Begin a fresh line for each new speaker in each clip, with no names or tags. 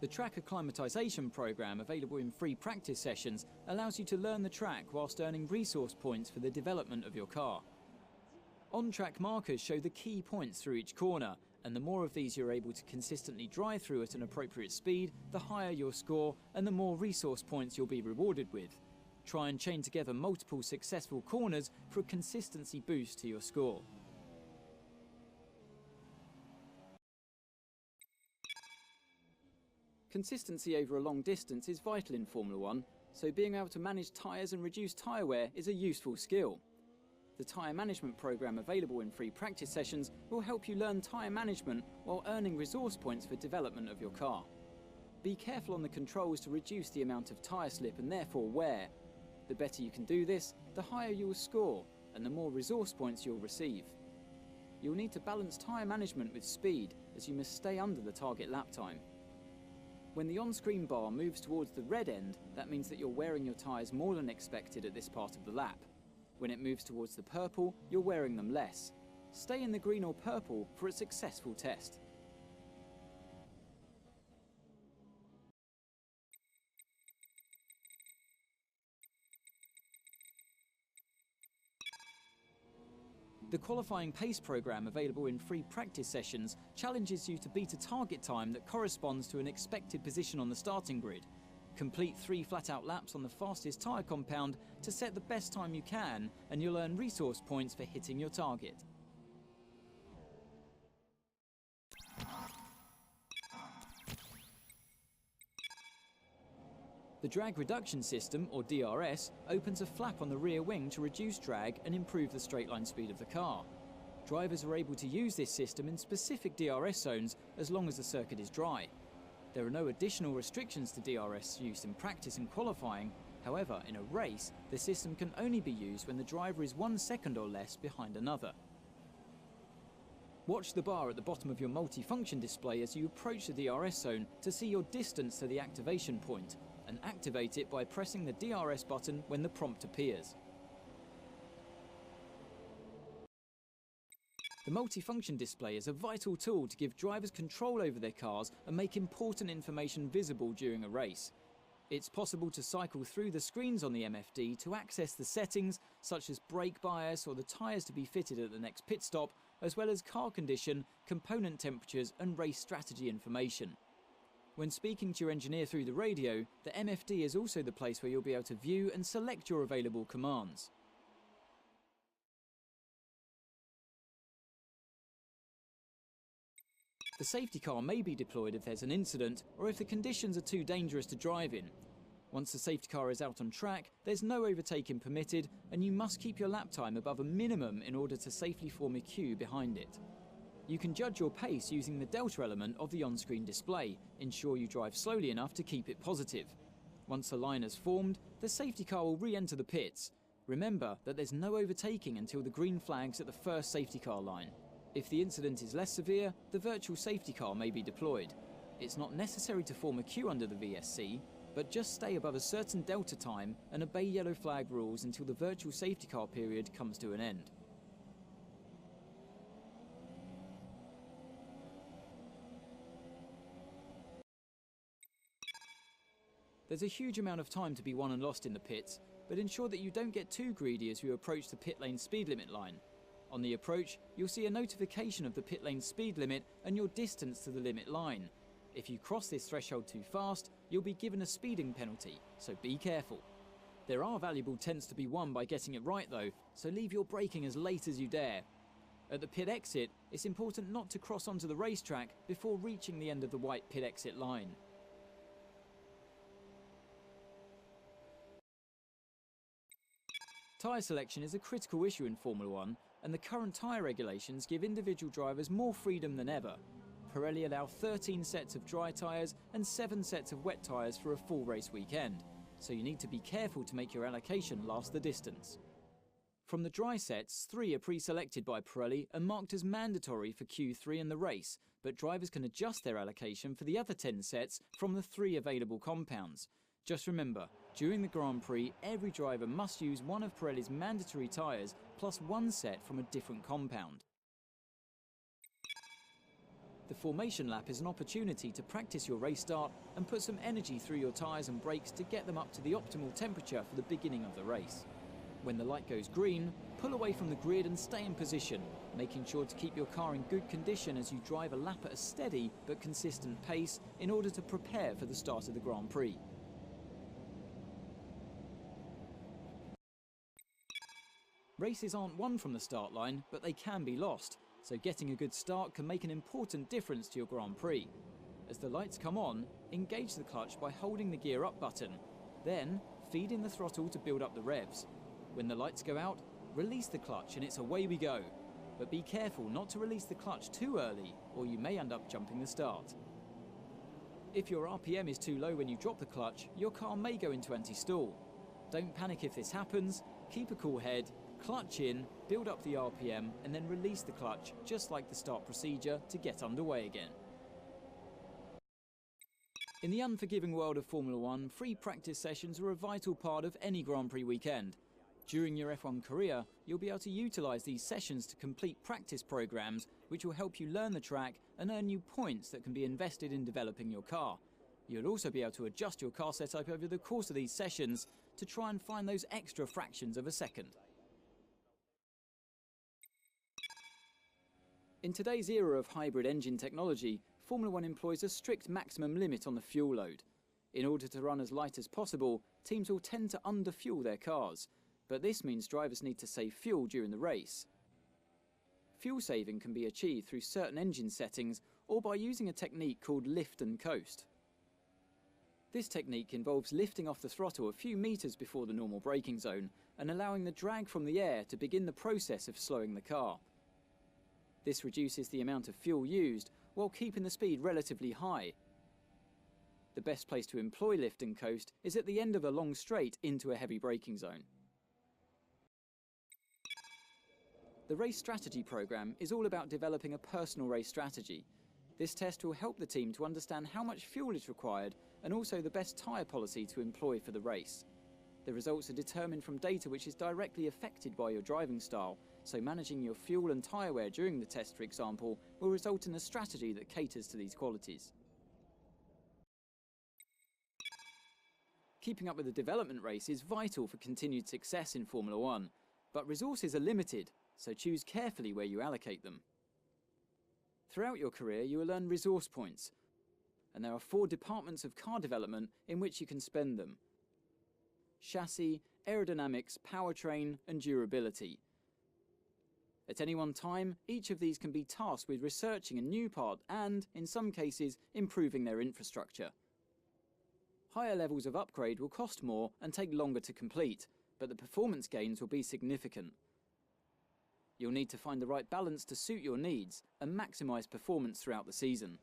The track acclimatization program available in free practice sessions allows you to learn the track whilst earning resource points for the development of your car. On-track markers show the key points through each corner, and the more of these you're able to consistently drive through at an appropriate speed, the higher your score and the more resource points you'll be rewarded with. Try and chain together multiple successful corners for a consistency boost to your score. Consistency over a long distance is vital in Formula 1, so being able to manage tyres and reduce tyre wear is a useful skill. The tyre management program available in free practice sessions will help you learn tyre management while earning resource points for development of your car. Be careful on the controls to reduce the amount of tyre slip and therefore wear. The better you can do this, the higher you will score and the more resource points you'll receive. You'll need to balance tyre management with speed, as you must stay under the target lap time. When the on-screen bar moves towards the red end, that means that you're wearing your tyres more than expected at this part of the lap. When it moves towards the purple, you're wearing them less. Stay in the green or purple for a successful test. The qualifying pace program available in free practice sessions challenges you to beat a target time that corresponds to an expected position on the starting grid. Complete 3 flat-out laps on the fastest tyre compound to set the best time you can, and you'll earn resource points for hitting your target. The drag reduction system, or DRS, opens a flap on the rear wing to reduce drag and improve the straight line speed of the car. Drivers are able to use this system in specific DRS zones as long as the circuit is dry. There are no additional restrictions to DRS use in practice and qualifying. However, in a race, the system can only be used when the driver is 1 second or less behind another. Watch the bar at the bottom of your multifunction display as you approach the DRS zone to see your distance to the activation point, and activate it by pressing the DRS button when the prompt appears. The multifunction display is a vital tool to give drivers control over their cars and make important information visible during a race. It's possible to cycle through the screens on the MFD to access the settings such as brake bias or the tyres to be fitted at the next pit stop, as well as car condition, component temperatures and race strategy information. When speaking to your engineer through the radio, the MFD is also the place where you'll be able to view and select your available commands. The safety car may be deployed if there's an incident or if the conditions are too dangerous to drive in. Once the safety car is out on track, there's no overtaking permitted, and you must keep your lap time above a minimum in order to safely form a queue behind it. You can judge your pace using the delta element of the on-screen display. Ensure you drive slowly enough to keep it positive. Once a line has formed, the safety car will re-enter the pits. Remember that there's no overtaking until the green flag's at the first safety car line. If the incident is less severe, the virtual safety car may be deployed. It's not necessary to form a queue under the VSC, but just stay above a certain delta time and obey yellow flag rules until the virtual safety car period comes to an end. There's a huge amount of time to be won and lost in the pits, but ensure that you don't get too greedy as you approach the pit lane speed limit line. On the approach, you'll see a notification of the pit lane speed limit and your distance to the limit line. If you cross this threshold too fast, you'll be given a speeding penalty, so be careful. There are valuable tenths to be won by getting it right though, so leave your braking as late as you dare. At the pit exit, it's important not to cross onto the racetrack before reaching the end of the white pit exit line. Tyre selection is a critical issue in Formula 1, and the current tyre regulations give individual drivers more freedom than ever. Pirelli allow 13 sets of dry tyres and 7 sets of wet tyres for a full race weekend, so you need to be careful to make your allocation last the distance. From the dry sets, 3 are pre-selected by Pirelli and marked as mandatory for Q3 in the race, but drivers can adjust their allocation for the other 10 sets from the 3 available compounds. Just remember, during the Grand Prix, every driver must use one of Pirelli's mandatory tyres plus 1 set from a different compound. The formation lap is an opportunity to practice your race start and put some energy through your tyres and brakes to get them up to the optimal temperature for the beginning of the race. When the light goes green, pull away from the grid and stay in position, making sure to keep your car in good condition as you drive a lap at a steady but consistent pace in order to prepare for the start of the Grand Prix. Races aren't won from the start line, but they can be lost, so getting a good start can make an important difference to your Grand Prix. As the lights come on, engage the clutch by holding the gear up button, then feed in the throttle to build up the revs. When the lights go out, release the clutch and it's away we go. But be careful not to release the clutch too early, or you may end up jumping the start. If your RPM is too low when you drop the clutch, your car may go into anti-stall. Don't panic if this happens, keep a cool head, clutch in, build up the RPM and then release the clutch, just like the start procedure, to get underway again. In the unforgiving world of Formula One, free practice sessions are a vital part of any Grand Prix weekend. During your F1 career, you'll be able to utilise these sessions to complete practice programmes which will help you learn the track and earn you points that can be invested in developing your car. You'll also be able to adjust your car setup over the course of these sessions to try and find those extra fractions of a second. In today's era of hybrid engine technology, Formula One employs a strict maximum limit on the fuel load. In order to run as light as possible, teams will tend to underfuel their cars, but this means drivers need to save fuel during the race. Fuel saving can be achieved through certain engine settings or by using a technique called lift and coast. This technique involves lifting off the throttle a few meters before the normal braking zone and allowing the drag from the air to begin the process of slowing the car. This reduces the amount of fuel used while keeping the speed relatively high. The best place to employ lift and coast is at the end of a long straight into a heavy braking zone. The race strategy program is all about developing a personal race strategy. This test will help the team to understand how much fuel is required and also the best tyre policy to employ for the race. The results are determined from data which is directly affected by your driving style, so managing your fuel and tyre wear during the test, for example, will result in a strategy that caters to these qualities. Keeping up with the development race is vital for continued success in Formula One, but resources are limited, so choose carefully where you allocate them. Throughout your career, you will earn resource points, and there are 4 departments of car development in which you can spend them: chassis, aerodynamics, powertrain, and durability. At any one time, each of these can be tasked with researching a new part and, in some cases, improving their infrastructure. Higher levels of upgrade will cost more and take longer to complete, but the performance gains will be significant. You'll need to find the right balance to suit your needs and maximise performance throughout the season.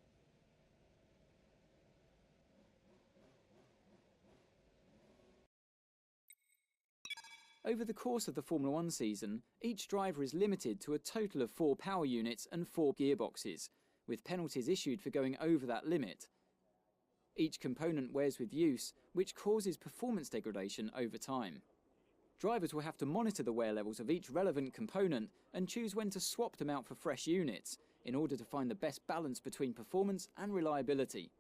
Over the course of the Formula One season, each driver is limited to a total of 4 power units and 4 gearboxes, with penalties issued for going over that limit. Each component wears with use, which causes performance degradation over time. Drivers will have to monitor the wear levels of each relevant component and choose when to swap them out for fresh units, in order to find the best balance between performance and reliability.